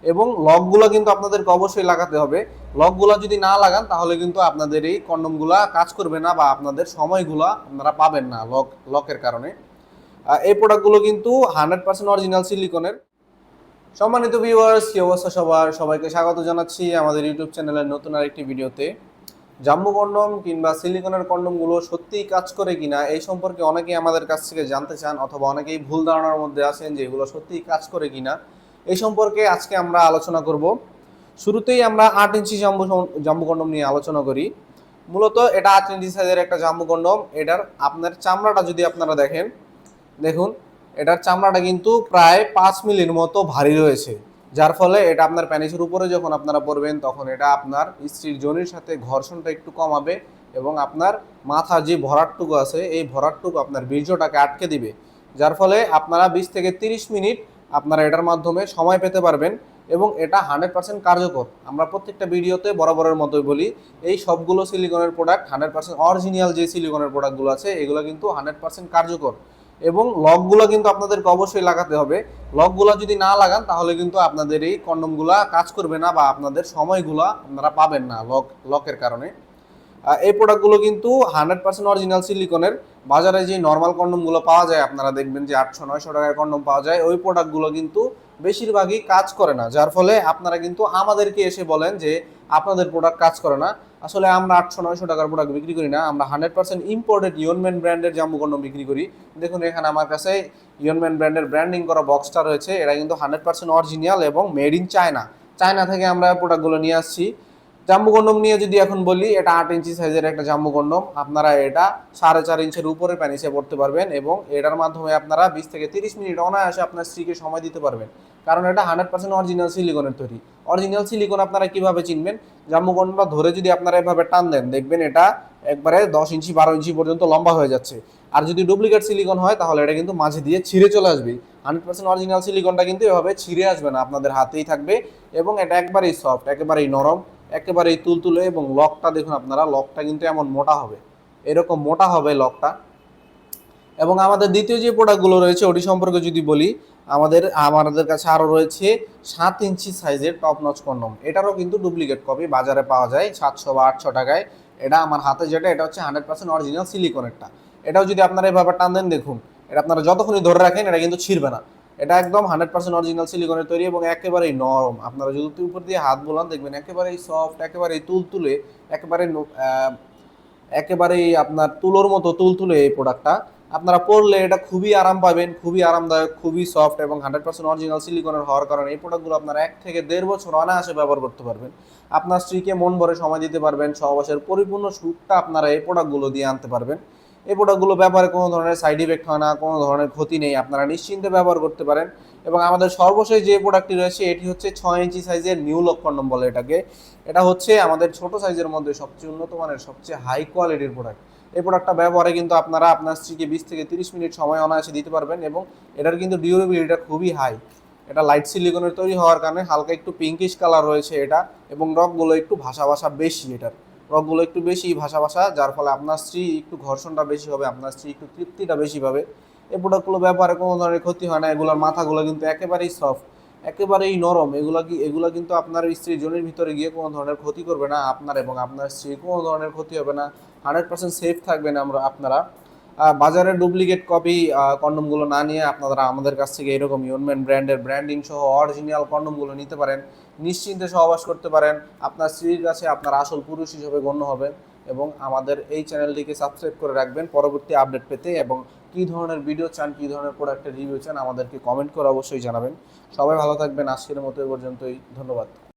এবং লকগুলো কিন্তু আপনাদেরকে অবশ্যই লাগাতে হবে। লকগুলো যদি না লাগান তাহলে কিন্তু আপনাদের এই কন্ডমগুলা কাজ করবে না বা আপনাদের সময়গুলো আপনারা পাবেন না লকের কারণে। এই প্রোডাক্টগুলো কিন্তু 100% অরিজিনাল সিলিকনের। সম্মানিত ভিউয়ার্স, কি অবস্থা সবার? সবাইকে স্বাগত জানাচ্ছি আমাদের ইউটিউব চ্যানেলের নতুন আরেকটি ভিডিওতে। জাম্বু কন্ডম কিংবা সিলিকনের কন্ডমগুলো সত্যিই কাজ করে কিনা এই সম্পর্কে অনেকেই আমাদের কাছ থেকে জানতে চান, অথবা অনেকেই ভুল ধারণার মধ্যে আছেন যে এগুলো সত্যিই কাজ করে কিনা। এই সম্পর্কে আজকে আমরা আলোচনা করব। শুরুতেই আমরা 8 ইঞ্চি জাম্বু কন্ডম নিয়ে আলোচনা করি। মূলত এটা 8 ইঞ্চি সাইজের একটা জাম্বু কন্ডম। এটার আপনার চামড়াটা যদি আপনারা দেখেন, দেখুন এটার চামড়াটা কিন্তু প্রায় 5 মিলির মতো ভারী রয়েছে, যার ফলে এটা আপনার প্যানিসের উপরে যখন আপনারা পরবেন তখন এটা আপনার স্ত্রীর যোনির সাথে ঘর্ষণটা একটু কমাবে এবং আপনার মাথার যে ভরাটটুকু আছে এই ভরাটটুকু আপনার বীর্যটাকে আটকে দিবে, যার ফলে আপনারা 20 থেকে 30 মিনিট আপনারা এটার মাধ্যমে সময় পেতে পারবেন এবং এটা 100% কার্যকর। আমরা প্রত্যেকটা ভিডিওতে বরাবরের মতোই বলি, এই সবগুলো সিলিকনের প্রোডাক্ট 100% অরিজিনাল যে সিলিকনের প্রোডাক্টগুলো আছে এগুলো কিন্তু 100% কার্যকর। এবং লকগুলো কিন্তু আপনাদেরকে অবশ্যই লাগাতে হবে। লকগুলো যদি না লাগান তাহলে কিন্তু আপনাদের এই কন্ডমগুলা কাজ করবে না বা আপনাদের সময়গুলো আপনারা পাবেন না লকের কারণে। এই প্রোডাক্টগুলো কিন্তু 100% অরিজিনাল সিলিকনের। বাজারে যে নর্মাল কন্ডমগুলো পাওয়া যায় আপনারা দেখবেন যে 800-900 টাকার কন্ডম পাওয়া যায়, ওই প্রোডাক্টগুলো কিন্তু বেশিরভাগই কাজ করে না, যার ফলে আপনারা কিন্তু আমাদেরকে এসে বলেন যে আপনাদের প্রোডাক্ট কাজ করে না। আসলে আমরা 800-900 টাকার প্রোডাক্ট বিক্রি করি না, আমরা 100% ইম্পোর্টেড ইয়নম্যান ব্র্যান্ডের জাম্বু কন্ডম বিক্রি করি। দেখুন এখানে আমার কাছে ইয়নম্যান ব্র্যান্ডের ব্র্যান্ডিং করা বক্সটা রয়েছে, এটা কিন্তু 100% অরিজিনাল এবং মেড ইন চায়না। চায়না থেকে আমরা প্রোডাক্টগুলো নিয়ে আসছি। জাম্বু কন্ডম নিয়ে যদি এখন বলি, এটা 8 ইঞ্চি সাইজের একটা জাম্বু কন্ডম। আপনারা এটা 4.5 ইঞ্চের উপরে প্যানিসে পড়তে পারবেন এবং এটার মাধ্যমে আপনারা 20 থেকে 30 মিনিট অনায়াসে আপনার স্ত্রীকে সময় দিতে পারবেন, কারণ এটা 100% অরিজিনাল সিলিকনের তৈরি। অরিজিনাল সিলিকন আপনারা কিভাবে চিনবেন? জাম্বু কন্ডমটা ধরে যদি আপনারা এভাবে টান দেন দেখবেন এটা একবারে 10 ইঞ্চি 12 ইঞ্চি পর্যন্ত লম্বা হয়ে যাচ্ছে। আর যদি ডুপ্লিকেট সিলিকন হয় তাহলে এটা কিন্তু মাঝে দিয়ে ছিঁড়ে চলে আসবে। 100% অরিজিনাল সিলিকনটা কিন্তু এভাবে ছিঁড়ে আসবে না, আপনাদের হাতেই থাকবে এবং এটা একবারেই সফট, একেবারেই নরম, একেবারেই তুলতুলে। এবং লকটা দেখুন আপনারা, লকটা কিন্তু এমন মোটা হবে, এরকম মোটা হবে লকটা। এবং আমাদের দ্বিতীয় যে প্রোডাক্টগুলো রয়েছে ওটি সম্পর্কে যদি বলি, আমাদের কাছে আরও রয়েছে 7 ইঞ্চি সাইজের টপ নচ কন্ডম। এটারও কিন্তু ডুপ্লিকেট কপি বাজারে পাওয়া যায় 700 বা 800 টাকায়। এটা আমার হাতে যেটা, এটা হচ্ছে 100% অরিজিনাল সিলিকনেরটা। এটাও যদি আপনারা এভাবে টান দেন দেখুন, এটা আপনারা যতক্ষণই ধরে রাখেন এটা কিন্তু ছিঁড়বে না। এটা একদম 100% অরিজিনাল সিলিকনের তৈরি এবং একেবারেই নরম। আপনারা যদি উপর দিয়ে হাত বোলান দেখবেন একেবারেই সফট, একেবারেই তুলতুলে, একেবারে একেবারেই আপনার তুলোর মতো তুলতুলে এই প্রোডাক্টটা। আপনারা পরলে এটা খুবই আরাম পাবেন, খুবই আরামদায়ক, খুবই সফট এবং 100% অরিজিনাল সিলিকনের হওয়ার কারণে এই প্রোডাক্টগুলো আপনারা 1 থেকে 1.5 বছর অনায়াসে ব্যবহার করতে পারবেন। আপনার স্ত্রীকে মন ভরে সময় দিতে পারবেন, সহবাসের পরিপূর্ণ সুখটা আপনারা এই প্রোডাক্টগুলো দিয়ে আনতে পারবেন। এই প্রোডাক্টগুলো ব্যবহারে কোনো ধরনের সাইড ইফেক্ট হয় না, কোনো ধরনের ক্ষতি নেই, আপনারা নিশ্চিন্তে ব্যবহার করতে পারেন। এবং আমাদের সর্বশেষ যে প্রোডাক্টটি রয়েছে এটি হচ্ছে 6 ইঞ্চি সাইজের নিউ লক কন্ডম বলে এটাকে। এটা হচ্ছে আমাদের ছোট সাইজের মধ্যে সবচেয়ে উন্নত মানের, সবচেয়ে হাই কোয়ালিটির প্রোডাক্ট। এই প্রোডাক্টটা ব্যবহারে কিন্তু আপনারা আপনার স্ত্রীকে 20 থেকে 30 মিনিট সময় অনায়াসে দিতে পারবেন এবং এটার কিন্তু ডিউরেবিলিটিটা খুবই হাই। এটা লাইট সিলিকনের তৈরি হওয়ার কারণে হালকা একটু পিঙ্কিশ কালার রয়েছে এটা, এবং রকগুলো একটু ভাসা ভাসা বেশি, এটার রকগুলো একটু বেশি ভাসা ভাসা, যার ফলে আপনার স্ত্রী একটু ঘর্ষণটা বেশি হবে, আপনার স্ত্রী একটু তৃপ্তিটা বেশি পাবে। এই প্রোডাক্টগুলো ব্যবহারে কোনো ধরনের ক্ষতি হয় না। এগুলোর মাথাগুলো কিন্তু একেবারেই সফট, একেবারেই নরম। এগুলা কিন্তু আপনার স্ত্রীর যোনির ভিতরে গিয়ে কোনো ধরনের ক্ষতি করবে না, আপনার এবং আপনার স্ত্রীর কোনো ধরনের ক্ষতি হবে না। 100% সেফ থাকবেন আপনারা। বাজারে ডুপ্লিকেট কপি কন্ডমগুলো না নিয়ে আপনারা আমাদের কাছ থেকে এরকম ইউনম্যান ব্র্যান্ডের ব্র্যান্ডিং সহ অরিজিনাল কন্ডমগুলো নিতে পারেন, নিশ্চিন্তে সহবাস করতে পারেন। আপনার স্ত্রীর কাছে আপনার আসল পুরুষ হিসেবে গণ্য হবেন। এবং আমাদের এই চ্যানেলটিকে সাবস্ক্রাইব করে রাখবেন পরবর্তী আপডেট পেতে। এবং কী ধরনের ভিডিও চান, কী ধরনের প্রোডাক্টের রিভিউ চান আমাদেরকে কমেন্ট করে অবশ্যই জানাবেন। সবাই ভালো থাকবেন। আজকের মতো এ পর্যন্তই, ধন্যবাদ।